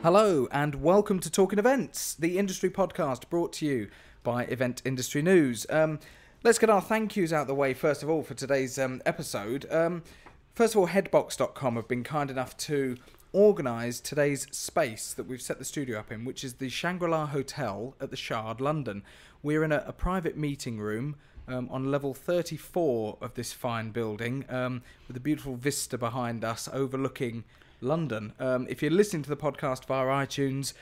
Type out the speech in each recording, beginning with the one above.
Hello and welcome to Talking Events, the industry podcast brought to you by Event Industry News. Let's get our thank yous out the way first of all for today's episode. First of all, headbox.com have been kind enough to organise today's space that we've set the studio up in, which is the Shangri-La Hotel at the Shard, London. We're in a private meeting room on level 34 of this fine building with a beautiful vista behind us overlooking London. If you're listening to the podcast via iTunes,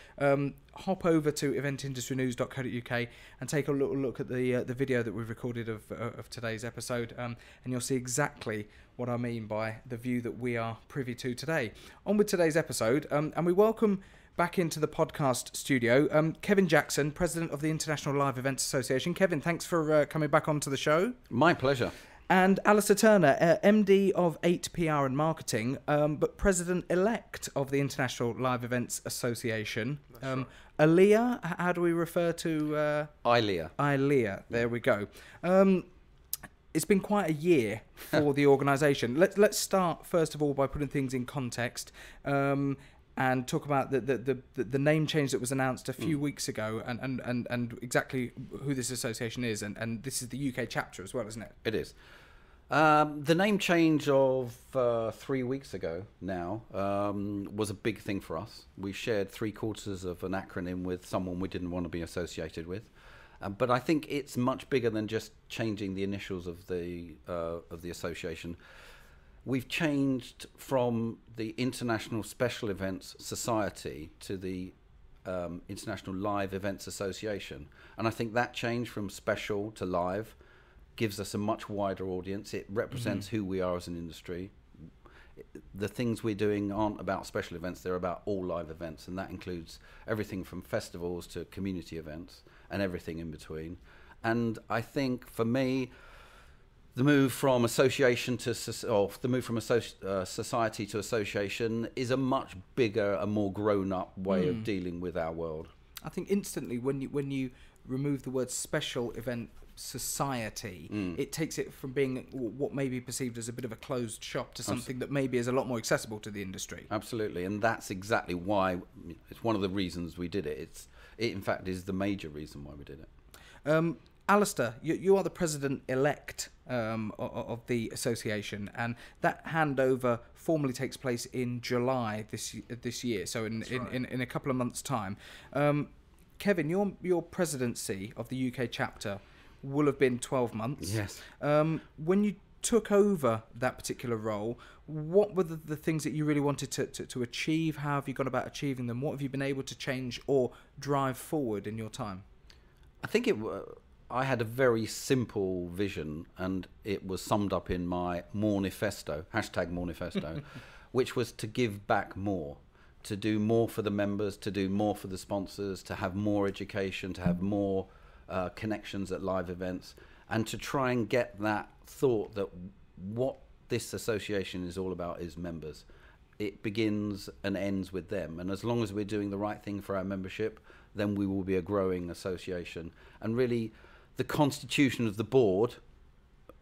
hop over to eventindustrynews.co.uk and take a little look at the video that we've recorded of today's episode, and you'll see exactly what I mean by the view that we are privy to today. On with today's episode, and we welcome back into the podcast studio Kevin Jackson, President of the International Live Events Association. Kevin, thanks for coming back onto the show. My pleasure. And Alistair Turner, MD of 8PR and Marketing, but President-elect of the International Live Events Association. Right. ILEA, how do we refer to? ILEA. ILEA, there we go. It's been quite a year for the organisation. Let's start, first of all, by putting things in context and talk about the name change that was announced a few weeks ago and exactly who this association is. And this is the UK chapter as well, isn't it? It is. The name change of 3 weeks ago now was a big thing for us. We shared 3/4 of an acronym with someone we didn't want to be associated with. But I think it's much bigger than just changing the initials of the association. We've changed from the International Special Events Society to the International Live Events Association. And I think that change from special to live gives us a much wider audience. It represents who we are as an industry. The things we're doing aren't about special events, they're about all live events, and that includes everything from festivals to community events and everything in between. And I think for me, the move from association to society to association is a much bigger and more grown-up way of dealing with our world. I think instantly when you remove the word special event society, it takes it from being what may be perceived as a bit of a closed shop to something that maybe is a lot more accessible to the industry. Absolutely, and that's exactly why it's one of the reasons we did it. It in fact is the major reason why we did it. Alistair, you are the president-elect of the association, and that handover formally takes place in July this year, so in a couple of months' time. Kevin, your presidency of the UK chapter will have been 12 months. Yes. When you took over that particular role, what were the things that you really wanted to achieve? How have you gone about achieving them? What have you been able to change or drive forward in your time? I think I had a very simple vision, and it was summed up in my Mornifesto, #Mornifesto, which was to give back more, to do more for the members, to do more for the sponsors, to have more education, to have more connections at live events, and to try and get that thought that what this association is all about is members. It begins and ends with them, and as long as we're doing the right thing for our membership, then we will be a growing association. And really, the constitution of the board,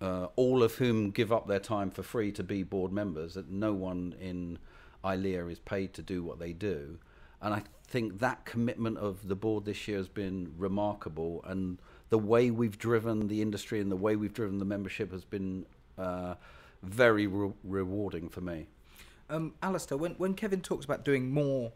all of whom give up their time for free to be board members, that no one in ILEA is paid to do what they do. And I think that commitment of the board this year has been remarkable, and the way we've driven the industry and the way we've driven the membership has been very rewarding for me. Alistair, when Kevin talks about doing more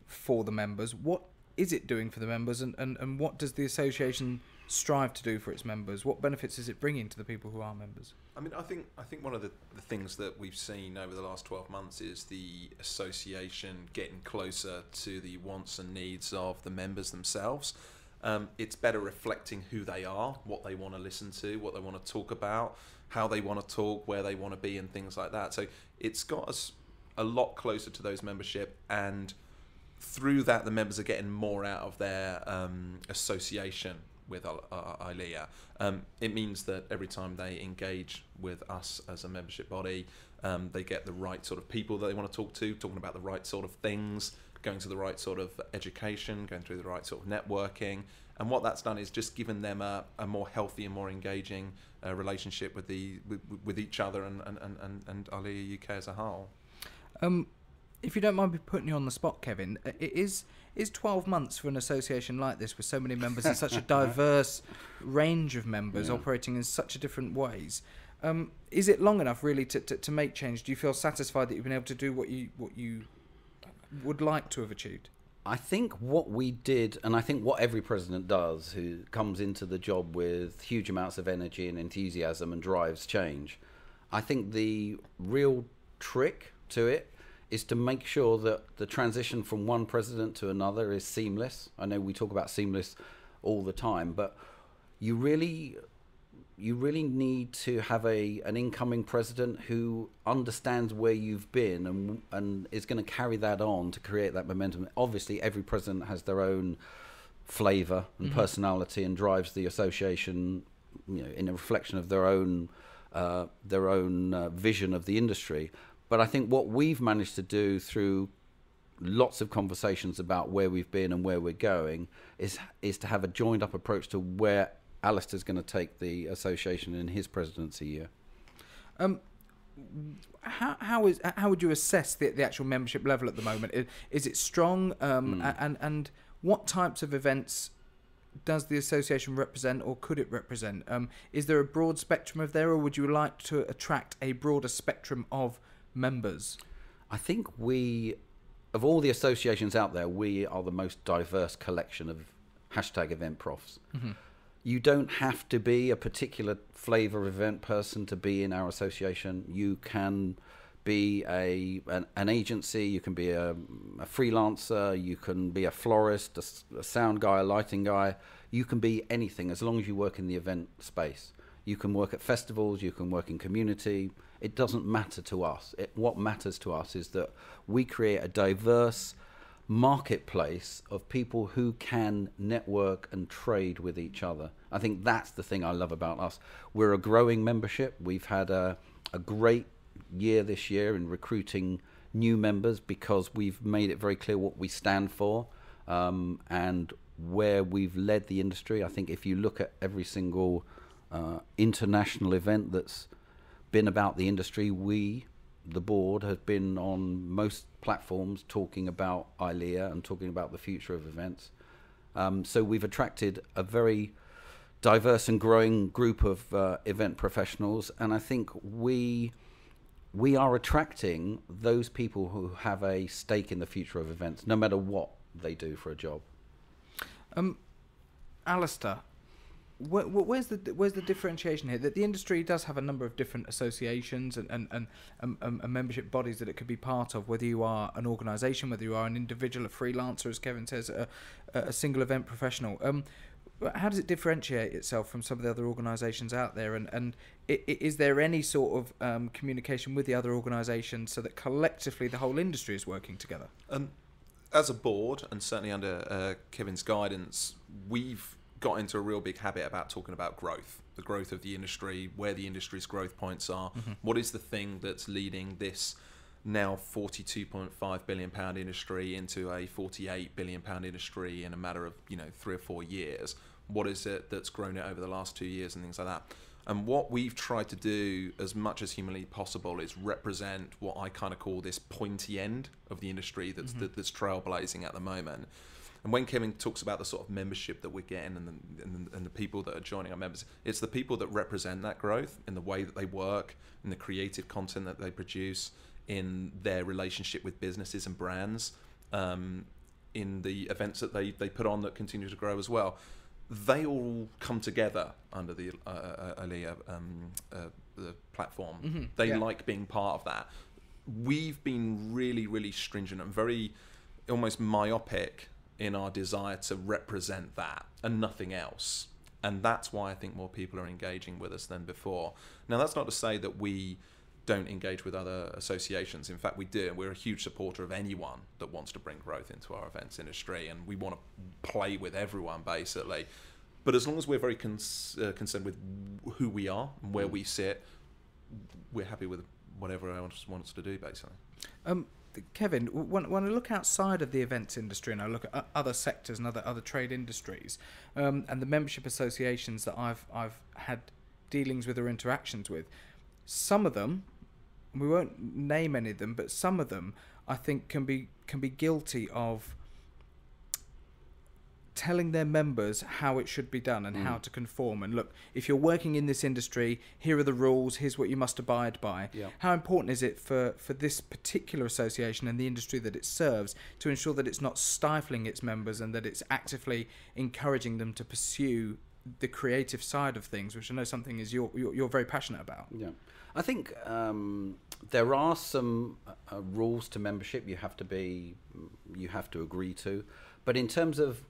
for the members, what is it doing for the members, and what does the association strive to do for its members? What benefits is it bringing to the people who are members? I mean, I think one of the things that we've seen over the last 12 months is the association getting closer to the wants and needs of the members themselves. It's better reflecting who they are, what they want to listen to, what they want to talk about, how they want to talk, where they want to be, and things like that. So it's got us a lot closer to those membership, and through that, the members are getting more out of their association with ILEA. It means that every time they engage with us as a membership body, they get the right sort of people that they want to talk to, talking about the right sort of things, going to the right sort of education, going through the right sort of networking. And what that's done is just given them a more healthy and more engaging relationship with each other and ILEA UK as a whole. If you don't mind me putting you on the spot, Kevin, is 12 months for an association like this with so many members and such a diverse range of members operating in such a different ways? Is it long enough really to make change? Do you feel satisfied that you've been able to do what you would like to have achieved? I think what we did, and I think what every president does who comes into the job with huge amounts of energy and enthusiasm and drives change, I think the real trick to it is to make sure that the transition from one president to another is seamless. I know we talk about seamless all the time, but you really need to have an incoming president who understands where you've been and is going to carry that on to create that momentum. Obviously, every president has their own flavour and personality and drives the association, in a reflection of their own vision of the industry. But I think what we've managed to do through lots of conversations about where we've been and where we're going is to have a joined up approach to where Alistair's going to take the association in his presidency year. How would you assess the actual membership level at the moment? Is it strong? And what types of events does the association represent, or could it represent? Is there a broad spectrum of there, or would you like to attract a broader spectrum of members? I think of all the associations out there, we are the most diverse collection of #event profs. You don't have to be a particular flavour event person to be in our association. You can be an agency, you can be a freelancer, you can be a florist, a sound guy, a lighting guy. You can be anything as long as you work in the event space. You can work at festivals, you can work in community. It doesn't matter to us. What matters to us is that we create a diverse marketplace of people who can network and trade with each other. I think that's the thing I love about us. We're a growing membership. We've had a great year this year in recruiting new members because we've made it very clear what we stand for and where we've led the industry. I think if you look at every single international event that's been about the industry, the board has been on most platforms talking about ILEA and talking about the future of events. So we've attracted a very diverse and growing group of event professionals, and I think we are attracting those people who have a stake in the future of events, no matter what they do for a job. Alistair, where's the differentiation here? That the industry does have a number of different associations and membership bodies that it could be part of, whether you are an organisation, whether you are an individual, a freelancer, as Kevin says, a single event professional. How does it differentiate itself from some of the other organisations out there? And is there any sort of communication with the other organisations so that collectively the whole industry is working together? As a board, and certainly under Kevin's guidance, we've got into a real big habit about talking about growth, the growth of the industry, where the industry's growth points are, what is the thing that's leading this now £42.5 billion industry into a £48 billion industry in a matter of 3 or 4 years. What is it that's grown it over the last 2 years and things like that? And what we've tried to do as much as humanly possible is represent what I kind of call this pointy end of the industry that's trailblazing at the moment. And when Kevin talks about the sort of membership that we're getting and the people that are joining our members, it's the people that represent that growth in the way that they work, in the creative content that they produce, in their relationship with businesses and brands, in the events that they put on that continue to grow as well. They all come together under the ILEA the platform. They like being part of that. We've been really, really stringent and very almost myopic in our desire to represent that and nothing else. And that's why I think more people are engaging with us than before. Now, that's not to say that we don't engage with other associations. In fact, we do. We're a huge supporter of anyone that wants to bring growth into our events industry, and we want to play with everyone, basically. But as long as we're very concerned with who we are and where we sit, we're happy with whatever anyone wants to do, basically. Kevin, when I look outside of the events industry and I look at other sectors and other trade industries, and the membership associations that I've had dealings with or interactions with, some of them we won't name any of them, but some of them I think can be guilty of telling their members how it should be done and how to conform. And look, if you're working in this industry, here are the rules, here's what you must abide by. Yeah. How important is it for this particular association and the industry that it serves to ensure that it's not stifling its members and that it's actively encouraging them to pursue the creative side of things, which I know something is you're very passionate about. Yeah, I think there are some rules to membership you have to agree to, but in terms of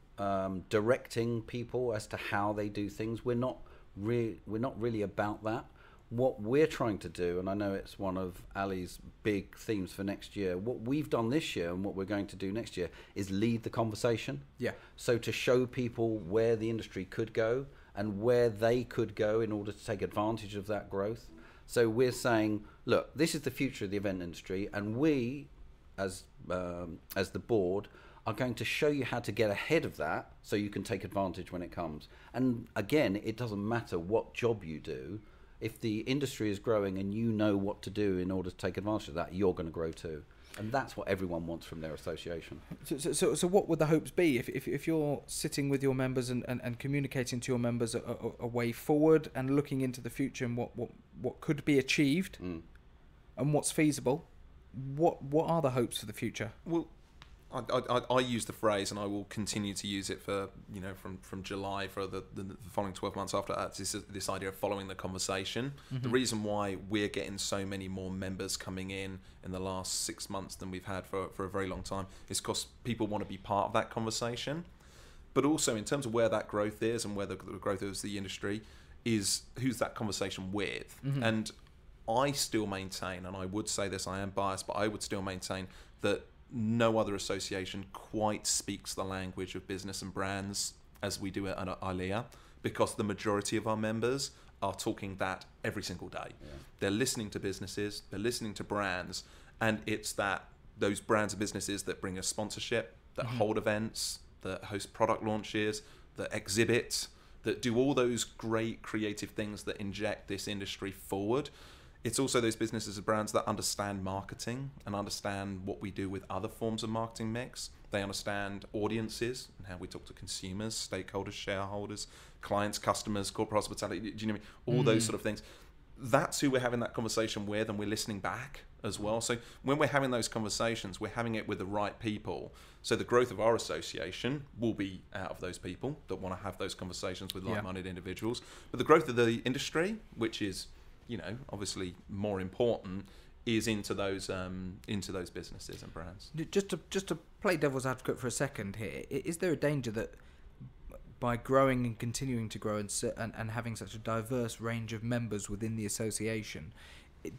directing people as to how they do things, we're not really about that. What we're trying to do, and I know it's one of Ali's big themes for next year, what we've done this year and what we're going to do next year is lead the conversation. Yeah. So to show people where the industry could go and where they could go in order to take advantage of that growth. So we're saying, look, this is the future of the event industry, and we, as the board, are going to show you how to get ahead of that so you can take advantage when it comes. And again, it doesn't matter what job you do. If the industry is growing and you know what to do in order to take advantage of that, you're going to grow too. And that's what everyone wants from their association. So what would the hopes be if you're sitting with your members and communicating to your members a way forward and looking into the future and what could be achieved and what's feasible? What are the hopes for the future? Well, I use the phrase, and I will continue to use it for, from July for the following 12 months after that. This idea of following the conversation. Mm-hmm. The reason why we're getting so many more members coming in the last 6 months than we've had for a very long time is because people want to be part of that conversation. But also in terms of where that growth is and where the growth is the industry is who's that conversation with. Mm-hmm. And I still maintain, and I would say this, I am biased, but I would still maintain that no other association quite speaks the language of business and brands as we do it at ILEA, because the majority of our members are talking that every single day. Yeah. They're listening to businesses, they're listening to brands, and it's those brands and businesses that bring us sponsorship, that hold events, that host product launches, that exhibit, that do all those great creative things that inject this industry forward. It's also those businesses and brands that understand marketing and understand what we do with other forms of marketing mix. They understand audiences and how we talk to consumers, stakeholders, shareholders, clients, customers, corporate hospitality. Do you know what I mean? All those sort of things. That's who we're having that conversation with, and we're listening back as well. So when we're having those conversations, we're having it with the right people. So the growth of our association will be out of those people that want to have those conversations with like-minded individuals. But the growth of the industry, which is obviously more important, is into those businesses and brands. Just to play devil's advocate for a second here, is there a danger that by growing and continuing to grow and having such a diverse range of members within the association,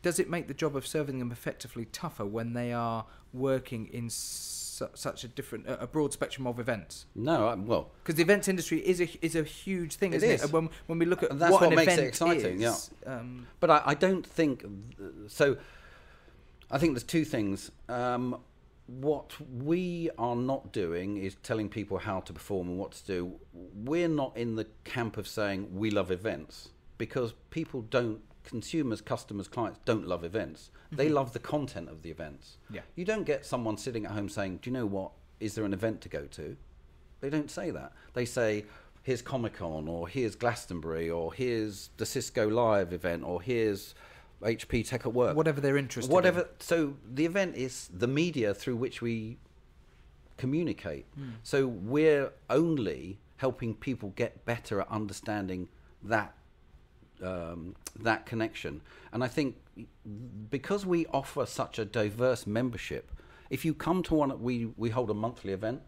does it make the job of serving them effectively tougher when they are working in such a broad spectrum of events? No, well, because the events industry is a huge thing, isn't it? When we look at that's what makes it exciting, is, but I don't think so. I think there's two things. What we are not doing is telling people how to perform and what to do. We're not in the camp of saying we love events, because people don't. Consumers, customers, clients don't love events. They love the content of the events. Yeah. You don't get someone sitting at home saying, do you know what, is there an event to go to? They don't say that. They say, here's Comic-Con, or here's Glastonbury, or here's the Cisco Live event, or here's HP Tech at Work. Whatever they're interested in. So the event is the media through which we communicate. So we're only helping people get better at understanding that connection. And I think because we offer such a diverse membership, if you come to one, we hold a monthly event,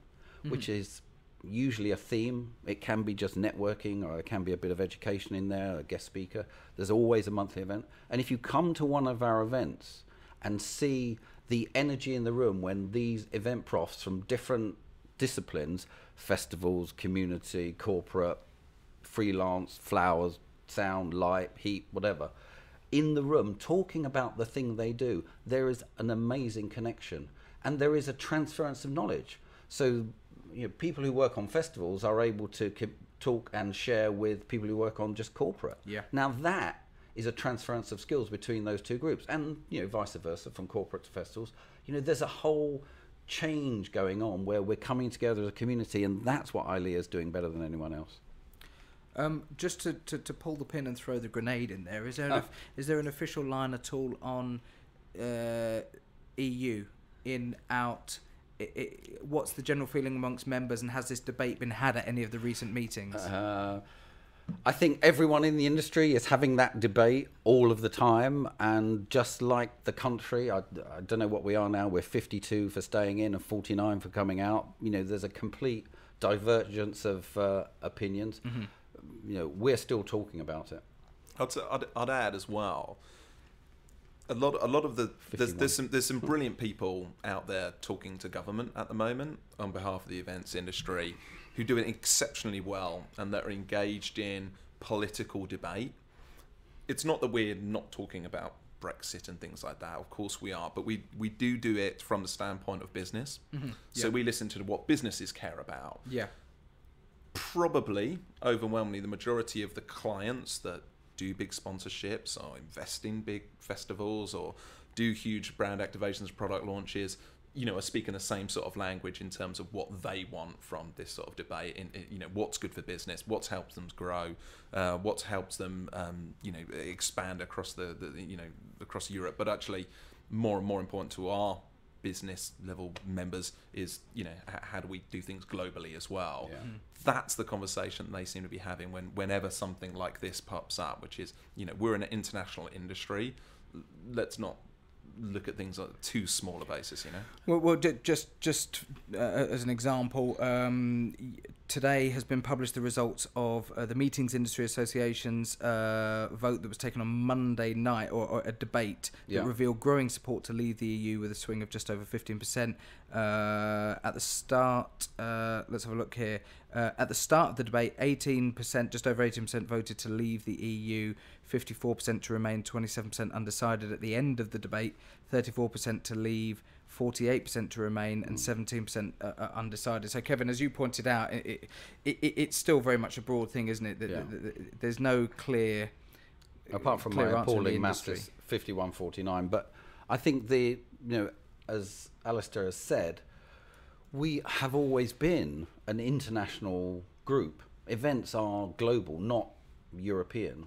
which is usually a theme. It can be just networking, or it can be a bit of education in there, a guest speaker. There's always a monthly event. And if you come to one of our events and see the energy in the room when these event profs from different disciplines, festivals, community, corporate, freelance, flowers, sound, light, heat, whatever, in the room talking about the thing they do, there is an amazing connection, and there is a transference of knowledge. So people who work on festivals are able to talk and share with people who work on just corporate. Yeah. Now that is a transference of skills between those two groups, and vice versa from corporate to festivals. There's a whole change going on where we're coming together as a community, and that's what ILEA is doing better than anyone else. Just to pull the pin and throw the grenade in there, is there an official line at all on EU in out? What's the general feeling amongst members, and has this debate been had at any of the recent meetings? I think everyone in the industry is having that debate all of the time, and just like the country, I don't know what we are now, we're 52 for staying in and 49 for coming out. There's a complete divergence of opinions. We're still talking about it. I'd add as well, a lot of the there's some brilliant people out there talking to government at the moment on behalf of the events industry, who do it exceptionally well and that are engaged in political debate. It's not that we're not talking about Brexit and things like that. Of course we are, but we do it from the standpoint of business. So we listen to what businesses care about. Yeah. Probably overwhelmingly the majority of the clients that do big sponsorships or invest in big festivals or do huge brand activations, product launches, are speaking the same sort of language in terms of what they want from this sort of debate. In what's good for business, what's helped them grow, what's helped them, expand across across Europe. But actually, more and more important to our business level members is, how do we do things globally as well? Yeah. That's the conversation they seem to be having whenever something like this pops up, which is, we're in an international industry. Let's not look at things on a too small a basis, Well, just as an example, today has been published the results of the Meetings Industry Association's vote that was taken on Monday night, or a debate that revealed growing support to leave the EU with a swing of just over 15%. At the start, let's have a look here. At the start of the debate, 18%, just over 18% voted to leave the EU, 54% to remain, 27% undecided. At the end of the debate, 34% to leave, 48% to remain, and 17% undecided. So, Kevin, as you pointed out, it's still very much a broad thing, isn't it? There's no clear, apart from clear my answer in the appalling maths, industry. is 51-49. But I think as Alistair has said, we have always been an international group. Events are global, not European.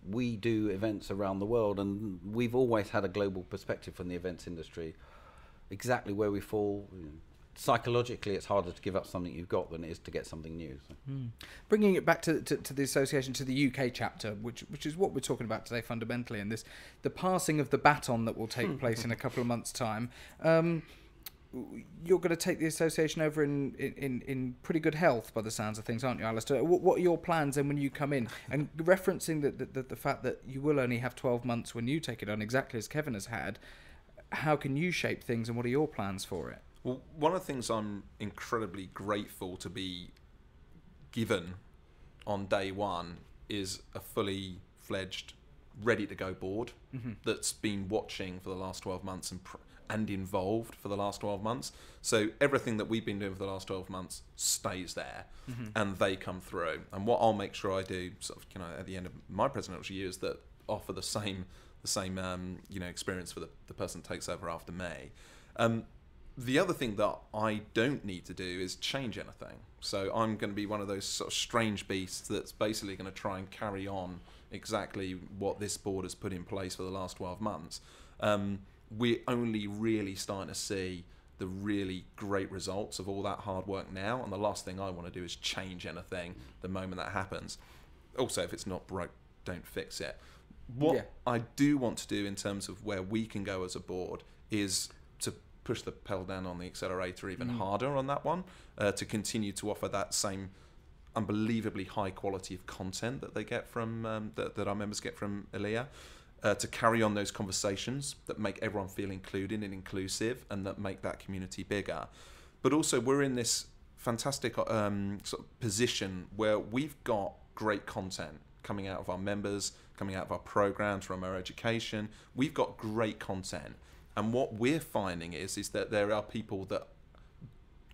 We do events around the world, and we've always had a global perspective from the events industry. Exactly where we fall, psychologically, it's harder to give up something you've got than it is to get something new. So. Bringing it back to the association, to the UK chapter, which is what we're talking about today fundamentally, and the passing of the baton that will take place in a couple of months' time. You're going to take the association over in pretty good health by the sounds of things, aren't you, Alistair? What are your plans then when you come in? And referencing the fact that you will only have 12 months when you take it on, exactly as Kevin has had, how can you shape things, and what are your plans for it? Well, one of the things I'm incredibly grateful to be given on day one is a fully fledged, ready to go board that's been watching for the last 12 months and involved for the last 12 months. So everything that we've been doing for the last 12 months stays there, and they come through. And what I'll make sure I do, sort of, at the end of my presidential year, is that offer the same experience for the person that takes over after me. The other thing that I don't need to do is change anything. So I'm going to be one of those sort of strange beasts that's basically going to try and carry on exactly what this board has put in place for the last 12 months. We're only really starting to see the really great results of all that hard work now, and the last thing I want to do is change anything the moment that happens. Also, if it's not broke, don't fix it. What I do want to do in terms of where we can go as a board is to push the pedal down on the accelerator even harder on that one, to continue to offer that same unbelievably high quality of content that they get from that our members get from ILEA, to carry on those conversations that make everyone feel included and inclusive, and that make that community bigger. But also, we're in this fantastic sort of position where we've got great content coming out of our members, coming out of our programs, from our education. We've got great content, and what we're finding is that there are people that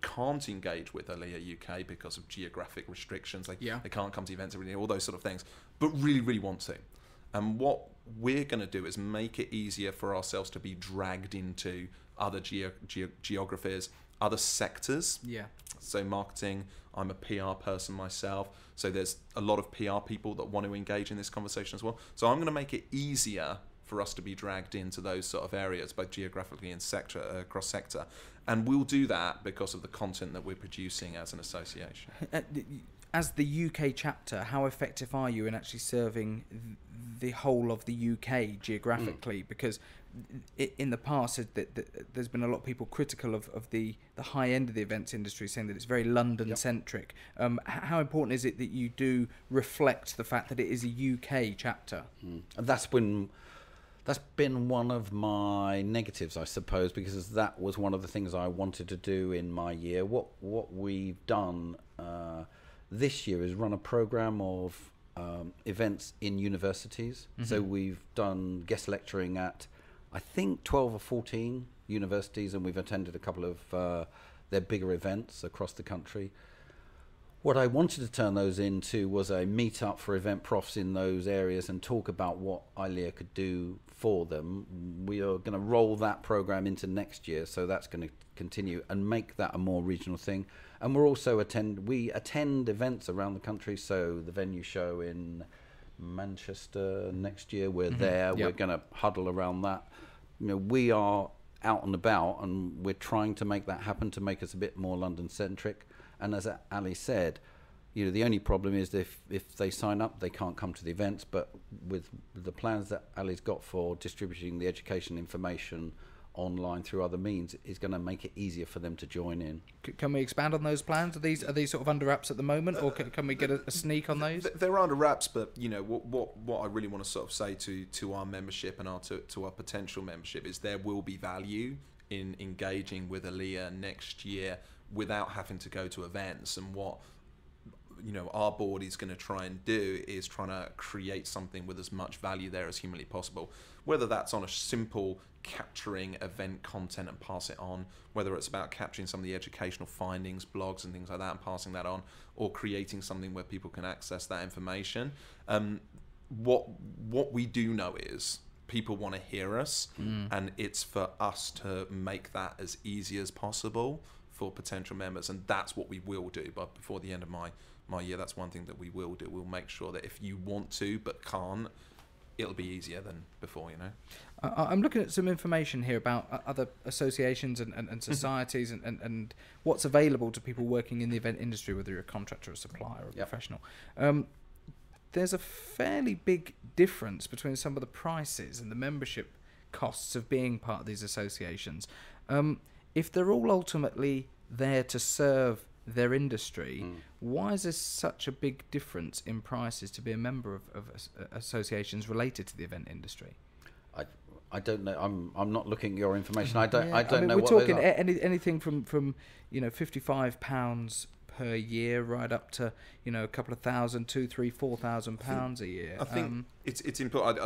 can't engage with ILEA UK because of geographic restrictions. They can't come to events every day, all those sort of things, but really, really want to. And what we're going to do is make it easier for ourselves to be dragged into other geographies, other sectors. Yeah. So marketing, I'm a PR person myself. So there's a lot of PR people that want to engage in this conversation as well. So I'm going to make it easier for us to be dragged into those sort of areas, both geographically and cross sector. And we'll do that because of the content that we're producing as an association. As the UK chapter, how effective are you in actually serving the whole of the UK geographically? Because in the past, there's been a lot of people critical of the high end of the events industry, saying that it's very London-centric. How important is it that you do reflect the fact that it is a UK chapter? And that's been one of my negatives, I suppose, because that was one of the things I wanted to do in my year. What we've done this year is run a program of events in universities. Mm-hmm. So we've done guest lecturing at, I think, 12 or 14 universities, and we've attended a couple of their bigger events across the country. What I wanted to turn those into was a meet-up for event profs in those areas and talk about what ILEA could do for them. We are going to roll that program into next year, so that's going to continue and make that a more regional thing. And we're also attend events around the country, so the venue show in Manchester next year, we're there. Yep. We're going to huddle around that. You know, we are out and about, and we're trying to make that happen to make us a bit more London-centric. And as Ali said, you know, the only problem is if they sign up, they can't come to the events. But with the plans that Ali's got for distributing the education information online through other means, is going to make it easier for them to join in. Can we expand on those plans? Are these sort of under wraps at the moment, or can we get a sneak on those? They're under wraps, but you know what I really want to sort of say to our membership and to our potential membership is there will be value in engaging with ILEA next year without having to go to events. And what our board is going to try and do is trying to create something with as much value there as humanly possible, whether that's on a simple capturing event content and pass it on, whether it's about capturing some of the educational findings, blogs and things like that and passing that on, or creating something where people can access that information. What we do know is people want to hear us, and it's for us to make that as easy as possible for potential members, and that's what we will do. But before the end of my year, that's one thing that we will do. We'll make sure that if you want to but can't, it'll be easier than before, you know. I'm looking at some information here about other associations and societies and what's available to people working in the event industry, whether you're a contractor, a supplier, or a professional. There's a fairly big difference between some of the prices and the membership costs of being part of these associations. If they're all ultimately there to serve their industry, why is there such a big difference in prices to be a member of associations related to the event industry? I don't know. I'm not looking at your information. I don't know. We're what talking those are. Anything from £55 per year right up to a couple of thousand, £2,000, £3,000, £4,000 a year. I think it's important.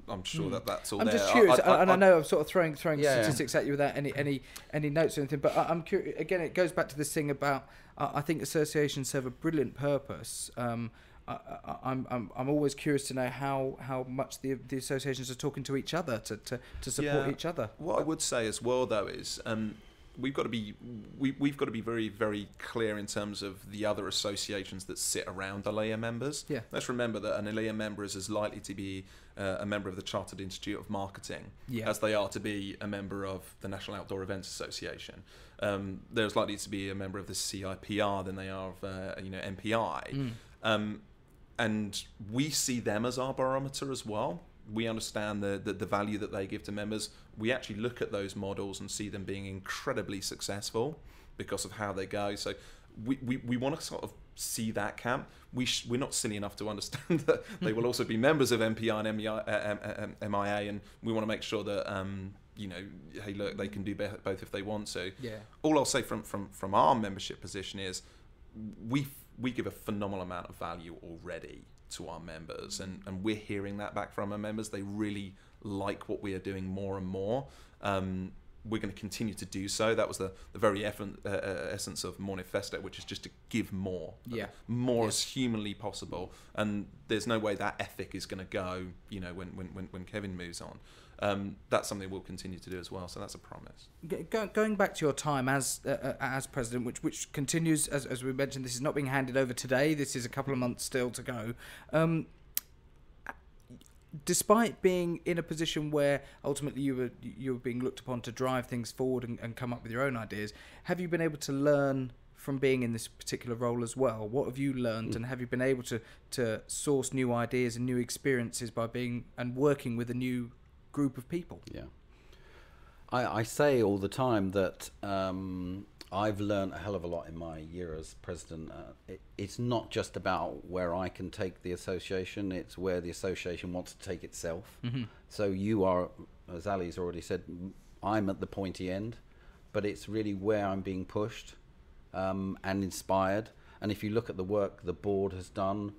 I'm sure that's all. I'm there. just curious, and I know I'm sort of throwing statistics at you without any notes or anything. But I'm curious. Again, it goes back to this thing about I think associations serve a brilliant purpose. I'm always curious to know how much the associations are talking to each other to support each other. What I would say as well, though, is we've got to be very, very clear in terms of the other associations that sit around ILEA members. Yeah. Let's remember that an ILEA member is as likely to be a member of the Chartered Institute of Marketing as they are to be a member of the National Outdoor Events Association. They're as likely to be a member of the CIPR than they are of MPI. And we see them as our barometer as well. We understand the value that they give to members. We actually look at those models and see them being incredibly successful because of how they go. So we want to sort of see that camp. We're not silly enough to understand that they will also be members of MPI and MIA, and we want to make sure that hey, look, they can do both if they want to. Yeah. All I'll say from our membership position is we give a phenomenal amount of value already to our members, and we're hearing that back from our members. They really like what we are doing more and more. we're going to continue to do so. That was the very essence of Manifesto, which is just to give more, as humanly possible. And there's no way that ethic is going to go, when Kevin moves on. That's something we'll continue to do as well. So that's a promise. Going back to your time as president, which continues, as we mentioned, this is not being handed over today. This is a couple of months still to go. Despite being in a position where ultimately you were being looked upon to drive things forward and come up with your own ideas, have you been able to learn from being in this particular role as well? What have you learned, and have you been able to source new ideas and new experiences by being and working with a new group of people? Yeah, I say all the time that I've learned a hell of a lot in my year as president. It's not just about where I can take the association, it's where the association wants to take itself. Mm-hmm. So you are, as Ali's already said, I'm at the pointy end, but it's really where I'm being pushed and inspired. And if you look at the work the board has done,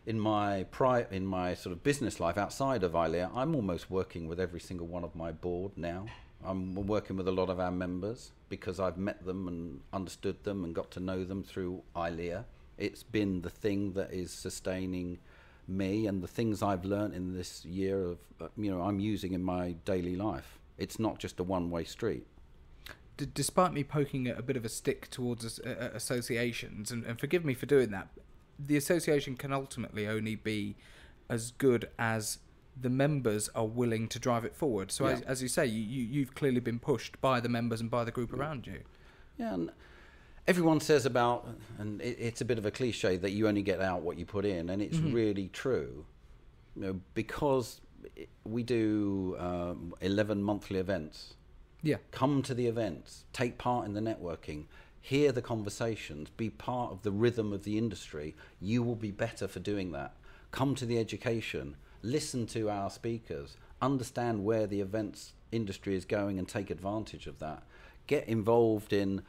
in my sort of business life outside of ILEA, I'm almost working with every single one of my board now. I'm working with a lot of our members because I've met them and understood them and got to know them through ILEA. It's been the thing that is sustaining me, and the things I've learned in this year of, I'm using in my daily life. It's not just a one-way street. Despite me poking a bit of a stick towards associations, and forgive me for doing that, the association can ultimately only be as good as the members are willing to drive it forward. So as you say, you've clearly been pushed by the members and by the group around you. Yeah, and everyone says about, and it's a bit of a cliche, that you only get out what you put in, and it's really true. Because we do 11 monthly events. Yeah. Come to the events, take part in the networking, hear the conversations, be part of the rhythm of the industry. You will be better for doing that. Come to the education. Listen to our speakers, understand where the events industry is going and take advantage of that. Get involved in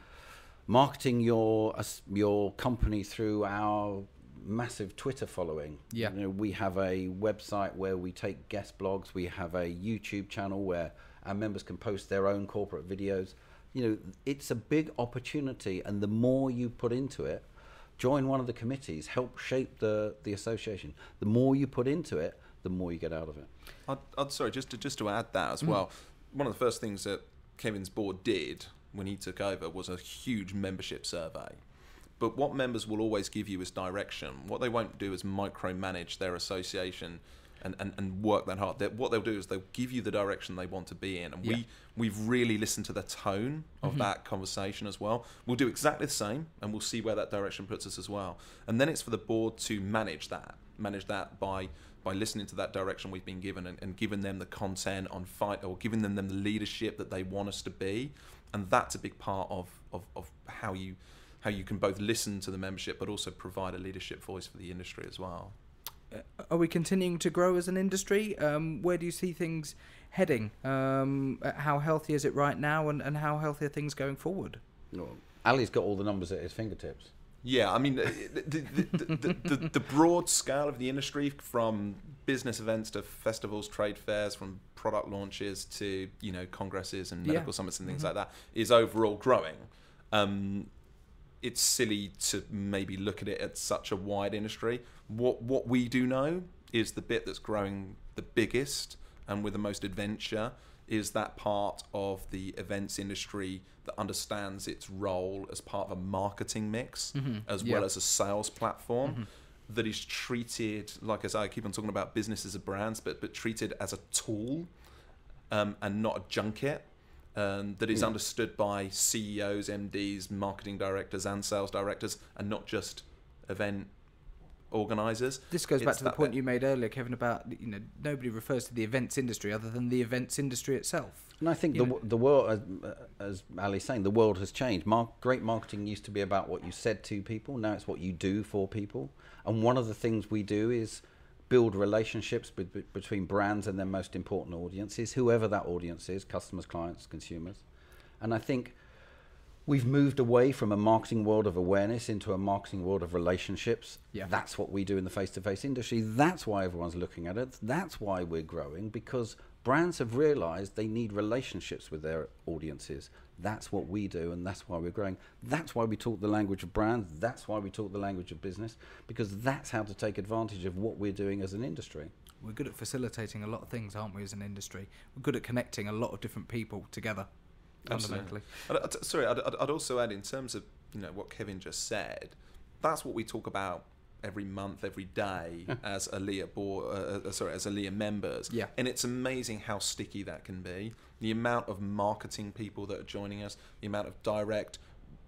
marketing your company through our massive Twitter following. Yeah. We have a website where we take guest blogs. We have a YouTube channel where our members can post their own corporate videos. It's a big opportunity, and the more you put into it, join one of the committees, help shape the association. The more you put into it, the more you get out of it. I'd sorry, just to add that as well. One of the first things that Kevin's board did when he took over was a huge membership survey. But what members will always give you is direction. What they won't do is micromanage their association and work that hard. What they'll do is they'll give you the direction they want to be in. And we've really listened to the tone of that conversation as well. We'll do exactly the same, and we'll see where that direction puts us as well. And then it's for the board to manage that by listening to that direction we've been given and giving them the content on fight, or giving them the leadership that they want us to be. And that's a big part of how you can both listen to the membership but also provide a leadership voice for the industry as well. Are we continuing to grow as an industry? Where do you see things heading? How healthy is it right now, and how healthy are things going forward? Ali's got all the numbers at his fingertips. Yeah, I mean, the broad scale of the industry, from business events to festivals, trade fairs, from product launches to congresses and medical summits and things like that, is overall growing. It's silly to maybe look at it at such a wide industry. What we do know is the bit that's growing the biggest and with the most adventure is that part of the events industry that understands its role as part of a marketing mix as well as a sales platform that is treated, like I say, I keep on talking about business as a brand, but treated as a tool and not a junket. That is understood by CEOs, MDs, marketing directors and sales directors, and not just event organisers. This goes back to the point you made earlier, Kevin, about nobody refers to the events industry other than the events industry itself. And I think the world, as Ali's saying, the world has changed. Great marketing used to be about what you said to people. Now it's what you do for people. And one of the things we do is build relationships between brands and their most important audiences, whoever that audience is, customers, clients, consumers. And I think we've moved away from a marketing world of awareness into a marketing world of relationships. Yeah. That's what we do in the face-to-face industry. That's why everyone's looking at it. That's why we're growing, because Brands have realised they need relationships with their audiences. That's what we do, and that's why we're growing. That's why we talk the language of brands. That's why we talk the language of business, because that's how to take advantage of what we're doing as an industry. We're good at facilitating a lot of things, aren't we, as an industry? We're good at connecting a lot of different people together, fundamentally. Sorry, I'd also add, in terms of what Kevin just said, that's what we talk about every month, every day as ILEA as ILEA members. Yeah. And it's amazing how sticky that can be. The amount of marketing people that are joining us, the amount of direct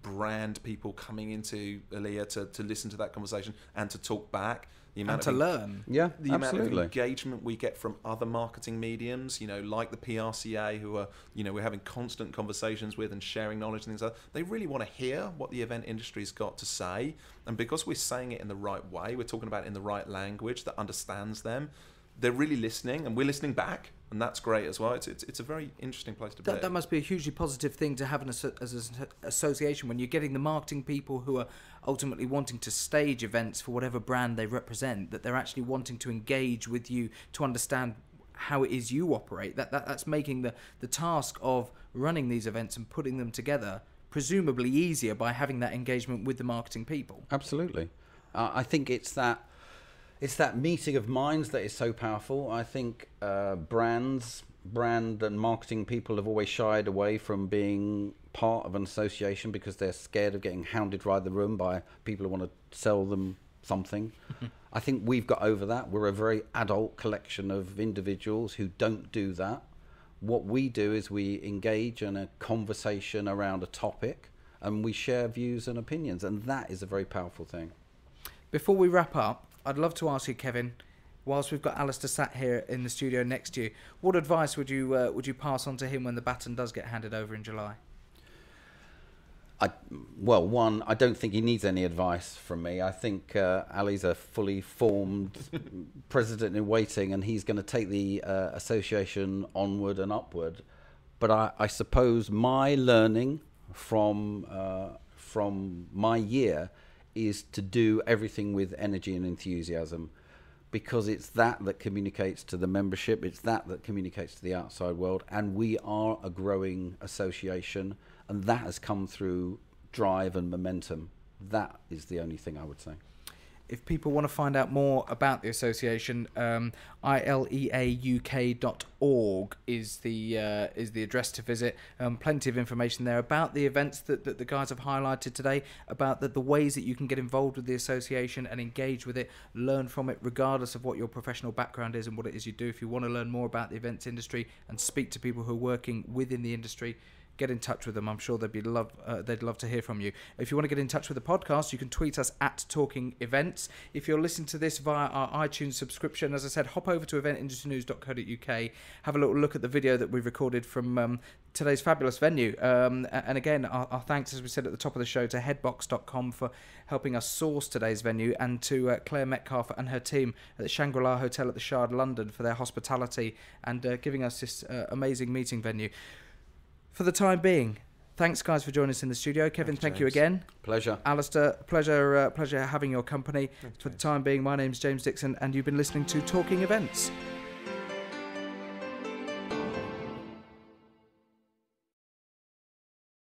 brand people coming into ILEA to listen to that conversation and to talk back. The amount And to learn. Yeah, the absolutely. amount of engagement we get from other marketing mediums, like the PRCA, who are, we're having constant conversations with and sharing knowledge and things like that. They really want to hear what the event industry's got to say. And because we're saying it in the right way, we're talking about it in the right language that understands them, they're really listening, and we're listening back, and that's great as well. It's a very interesting place to be. That must be a hugely positive thing to have as an association, when you're getting the marketing people who are ultimately wanting to stage events for whatever brand they represent, that they're actually wanting to engage with you to understand how it is you operate. That's making the task of running these events and putting them together presumably easier by having that engagement with the marketing people. Absolutely. I think it's that meeting of minds that is so powerful. I think brand and marketing people have always shied away from being part of an association because they're scared of getting hounded right the room by people who want to sell them something. I think we've got over that. We're a very adult collection of individuals who don't do that. What we do is we engage in a conversation around a topic, and we share views and opinions, and that is a very powerful thing. Before we wrap up, I'd love to ask you, Kevin, whilst we've got Alistair sat here in the studio next to you, what advice would you pass on to him when the baton does get handed over in July? One, I don't think he needs any advice from me. I think Ali's a fully formed president in waiting, and he's going to take the association onward and upward. But I suppose my learning from my year is to do everything with energy and enthusiasm, because it's that communicates to the membership, it's that communicates to the outside world, and we are a growing association, and that has come through drive and momentum. That is the only thing I would say. If people want to find out more about the association, ILEAUK.org is the address to visit. Plenty of information there about the events that the guys have highlighted today, about the ways that you can get involved with the association and engage with it, learn from it, regardless of what your professional background is and what it is you do. If you want to learn more about the events industry and speak to people who are working within the industry, get in touch with them. I'm sure they'd love to hear from you. If you want to get in touch with the podcast, you can tweet us at Talking Events. If you're listening to this via our iTunes subscription, as I said, hop over to eventindustrynews.co.uk, have a little look at the video that we've recorded from today's fabulous venue. And again, our thanks, as we said at the top of the show, to headbox.com for helping us source today's venue, and to Claire Metcalf and her team at the Shangri-La Hotel at the Shard, London, for their hospitality and giving us this amazing meeting venue. For the time being, thanks guys for joining us in the studio. Kevin, thank you again. Pleasure. Alistair, pleasure having your company. Thanks, for the time being, my name's James Dixon, and you've been listening to Talking Events.